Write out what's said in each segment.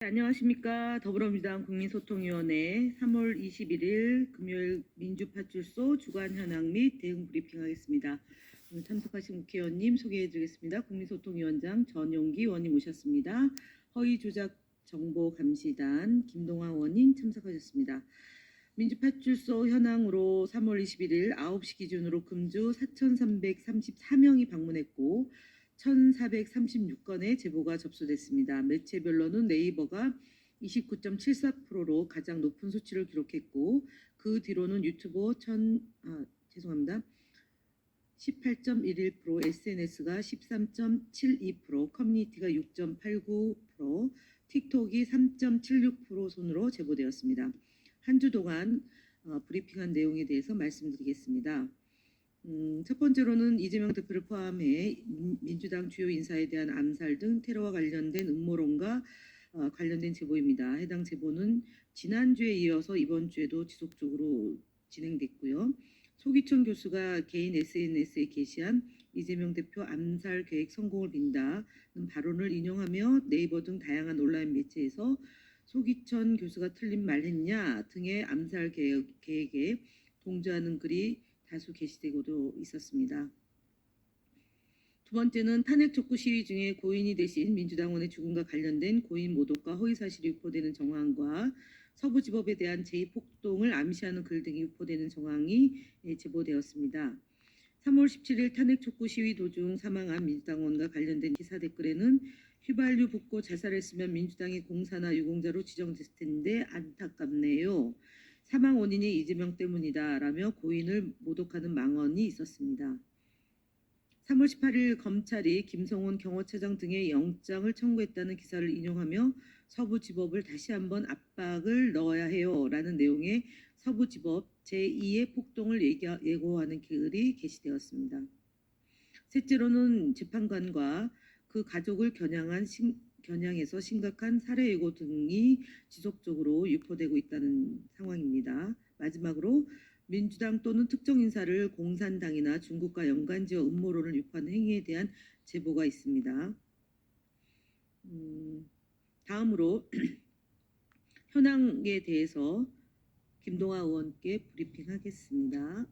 네, 안녕하십니까. 더불어민주당 국민소통위원회 3월 21일 금요일 민주파출소 주간 현황 및 대응 브리핑하겠습니다. 오늘 참석하신 국회의원님 소개해드리겠습니다. 국민소통위원장 전용기 의원님 오셨습니다. 허위조작정보감시단 김동환 의원님 참석하셨습니다. 민주파출소 현황으로 3월 21일 9시 기준으로 금주 4,334명이 방문했고 1,436건의 제보가 접수됐습니다. 매체별로는 네이버가 29.74%로 가장 높은 수치를 기록했고 그 뒤로는 유튜버 18.11%, SNS가 13.72%, 커뮤니티가 6.89%, 틱톡이 3.76% 순으로 제보되었습니다. 한 주 동안 브리핑한 내용에 대해서 말씀드리겠습니다. 첫 번째로는 이재명 대표를 포함해 민주당 주요 인사에 대한 암살 등 테러와 관련된 음모론과 관련된 제보입니다. 해당 제보는 지난주에 이어서 이번 주에도 지속적으로 진행됐고요. 소기천 교수가 개인 SNS에 게시한 이재명 대표 암살 계획 성공을 빈다는 발언을 인용하며 네이버 등 다양한 온라인 매체에서 소기천 교수가 틀린 말 했냐 등의 암살 계획에 동조하는 글이 다수 게시되고도 있었습니다. 두 번째는 탄핵 촉구 시위 중에 고인이 되신 민주당원의 죽음과 관련된 고인 모독과 허위사실이 유포되는 정황과 서부지법에 대한 제2폭동을 암시하는 글 등이 유포되는 정황이 제보되었습니다. 3월 17일 탄핵 촉구 시위 도중 사망한 민주당원과 관련된 기사 댓글에는 휘발유 붓고 자살했으면 민주당이 공사나 유공자로 지정됐을 텐데 안타깝네요. 사망 원인이 이재명 때문이다라며 고인을 모독하는 망언이 있었습니다. 3월 18일 검찰이 김성훈 경호처장 등의 영장을 청구했다는 기사를 인용하며 서부지법을 다시 한번 압박을 넣어야 해요라는 내용의 서부지법 제2의 폭동을 예고하는 글이 게시되었습니다. 셋째로는 재판관과 그 가족을 겨냥해서 심각한 살해 예고 등이 지속적으로 유포되고 있다는 상황입니다. 마지막으로 민주당 또는 특정 인사를 공산당이나 중국과 연관지어 음모론을 유포하는 행위에 대한 제보가 있습니다. 다음으로 현황에 대해서 김동환 의원께 브리핑하겠습니다.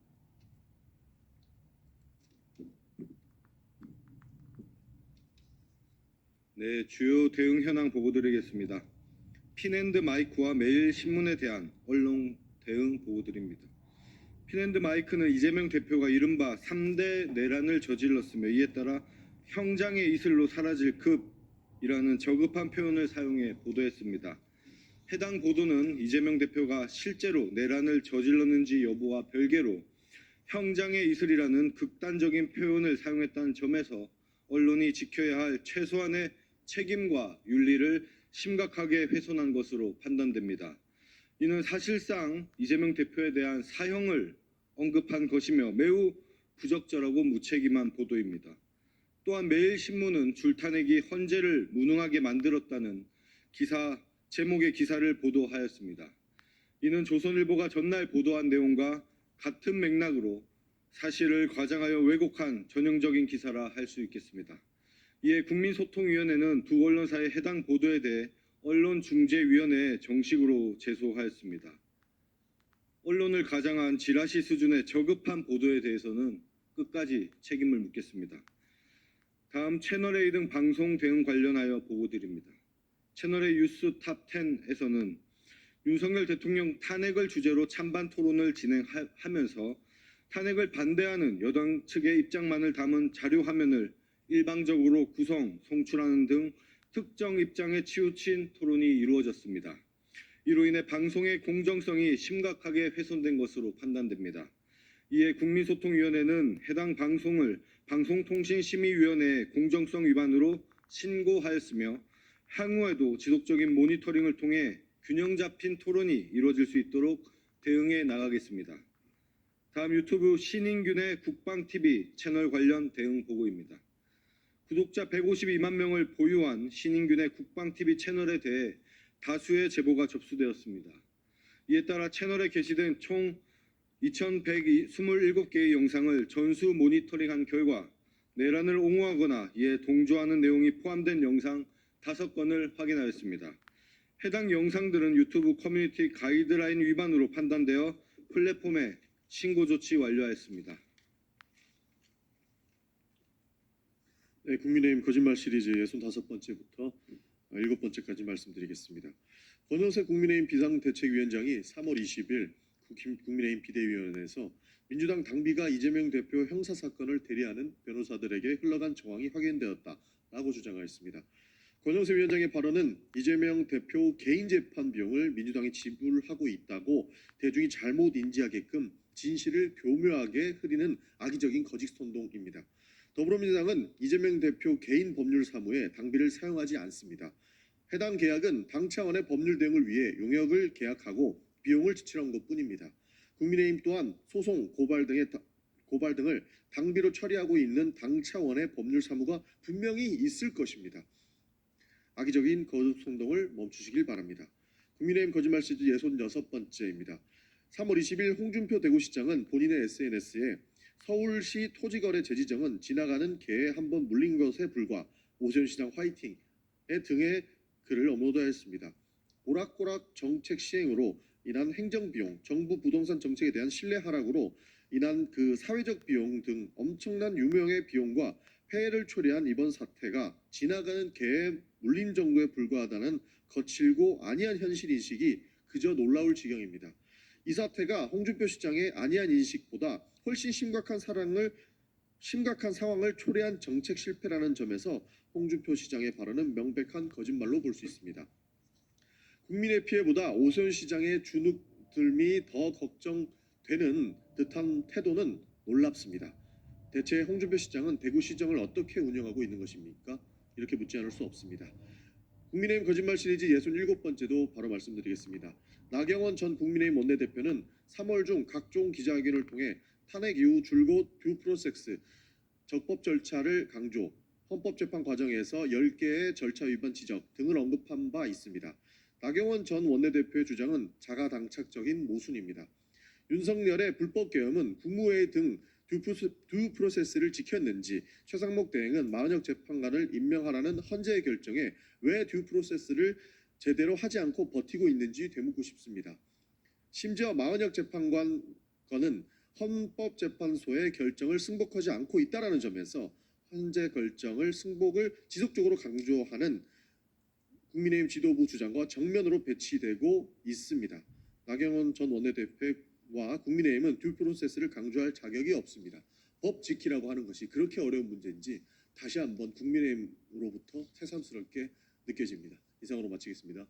네, 주요 대응 현황 보고드리겠습니다. 핀앤드마이크와 매일신문에 대한 언론 대응 보고드립니다. 핀앤드마이크는 이재명 대표가 이른바 3대 내란을 저질렀으며 이에 따라 형장의 이슬로 사라질 급이라는 저급한 표현을 사용해 보도했습니다. 해당 보도는 이재명 대표가 실제로 내란을 저질렀는지 여부와 별개로 형장의 이슬이라는 극단적인 표현을 사용했다는 점에서 언론이 지켜야 할 최소한의 책임과 윤리를 심각하게 훼손한 것으로 판단됩니다. 이는 사실상 이재명 대표에 대한 사형을 언급한 것이며 매우 부적절하고 무책임한 보도입니다. 또한 매일신문은 줄타내기 헌재를 무능하게 만들었다는 제목의 기사를 보도하였습니다. 이는 조선일보가 전날 보도한 내용과 같은 맥락으로 사실을 과장하여 왜곡한 전형적인 기사라 할 수 있겠습니다. 이에 국민소통위원회는 두 언론사의 해당 보도에 대해 언론중재위원회에 정식으로 제소하였습니다. 언론을 가장한 지라시 수준의 저급한 보도에 대해서는 끝까지 책임을 묻겠습니다. 다음 채널A 등 방송 대응 관련하여 보고드립니다. 채널A 뉴스 탑10에서는 윤석열 대통령 탄핵을 주제로 찬반 토론을 진행하면서 탄핵을 반대하는 여당 측의 입장만을 담은 자료 화면을 일방적으로 송출하는 등 특정 입장에 치우친 토론이 이루어졌습니다. 이로 인해 방송의 공정성이 심각하게 훼손된 것으로 판단됩니다. 이에 국민소통위원회는 해당 방송을 방송통신심의위원회에 공정성 위반으로 신고하였으며 향후에도 지속적인 모니터링을 통해 균형 잡힌 토론이 이루어질 수 있도록 대응해 나가겠습니다. 다음 유튜브 신인균의 국방TV 채널 관련 대응 보고입니다. 구독자 152만 명을 보유한 신인균의 국방TV 채널에 대해 다수의 제보가 접수되었습니다. 이에 따라 채널에 게시된 총 2,127개의 영상을 전수 모니터링한 결과 내란을 옹호하거나 이에 동조하는 내용이 포함된 영상 5건을 확인하였습니다. 해당 영상들은 유튜브 커뮤니티 가이드라인 위반으로 판단되어 플랫폼에 신고 조치 완료하였습니다. 네, 국민의힘 거짓말 시리즈 65번째부터 7번째까지 말씀드리겠습니다. 권영세 국민의힘 비상대책위원장이 3월 20일 국민의힘 비대위원회에서 민주당 당비가 이재명 대표 형사사건을 대리하는 변호사들에게 흘러간 정황이 확인되었다라고 주장하였습니다. 권영세 위원장의 발언은 이재명 대표 개인 재판 비용을 민주당이 지불하고 있다고 대중이 잘못 인지하게끔 진실을 교묘하게 흐리는 악의적인 거짓 선동입니다. 더불어민주당은 이재명 대표 개인 법률 사무에 당비를 사용하지 않습니다. 해당 계약은 당 차원의 법률 대응을 위해 용역을 계약하고 비용을 지출한 것뿐입니다. 국민의힘 또한 소송, 고발 등을 당비로 처리하고 있는 당 차원의 법률 사무가 분명히 있을 것입니다. 악의적인 거짓 선동을 멈추시길 바랍니다. 국민의힘 거짓말 시리즈 66번째입니다. 3월 20일 홍준표 대구시장은 본인의 SNS에 서울시 토지거래 재지정은 지나가는 개에 한번 물린 것에 불과 오세훈 시장 화이팅 등의 글을 업로드하였습니다. 오락가락 정책 시행으로 인한 행정비용, 정부 부동산 정책에 대한 신뢰 하락으로 인한 그 사회적 비용 등 엄청난 유명의 비용과 폐해를 초래한 이번 사태가 지나가는 개의 물림 정도에 불과하다는 거칠고 안이한 현실 인식이 그저 놀라울 지경입니다. 이 사태가 홍준표 시장의 안이한 인식보다 훨씬 심각한 상황을 초래한 정책 실패라는 점에서 홍준표 시장의 발언은 명백한 거짓말로 볼 수 있습니다. 국민의 피해보다 오세훈 시장의 주눅들미 더 걱정되는 듯한 태도는 놀랍습니다. 대체 홍준표 시장은 대구시정을 어떻게 운영하고 있는 것입니까? 이렇게 묻지 않을 수 없습니다. 국민의힘 거짓말 시리즈 67번째도 바로 말씀드리겠습니다. 나경원 전 국민의힘 원내대표는 3월 중 각종 기자회견을 통해 탄핵 이후 줄곧 듀 프로세스, 적법 절차를 강조, 헌법재판 과정에서 10개의 절차 위반 지적 등을 언급한 바 있습니다. 나경원 전 원내대표의 주장은 자가당착적인 모순입니다. 윤석열의 불법 계엄은 국무회의 등 듀 프로세스를 지켰는지 최상목 대행은 마은혁 재판관을 임명하라는 헌재의 결정에 왜 듀 프로세스를 제대로 하지 않고 버티고 있는지 되묻고 싶습니다. 심지어 마은혁 재판관은 헌법재판소의 결정을 승복하지 않고 있다는 점에서 헌재 결정을 승복을 지속적으로 강조하는 국민의힘 지도부 주장과 정면으로 배치되고 있습니다. 나경원 전 원내대표와 국민의힘은 듀 프로세스를 강조할 자격이 없습니다. 법 지키라고 하는 것이 그렇게 어려운 문제인지 다시 한번 국민의힘으로부터 새삼스럽게 느껴집니다. 이상으로 마치겠습니다.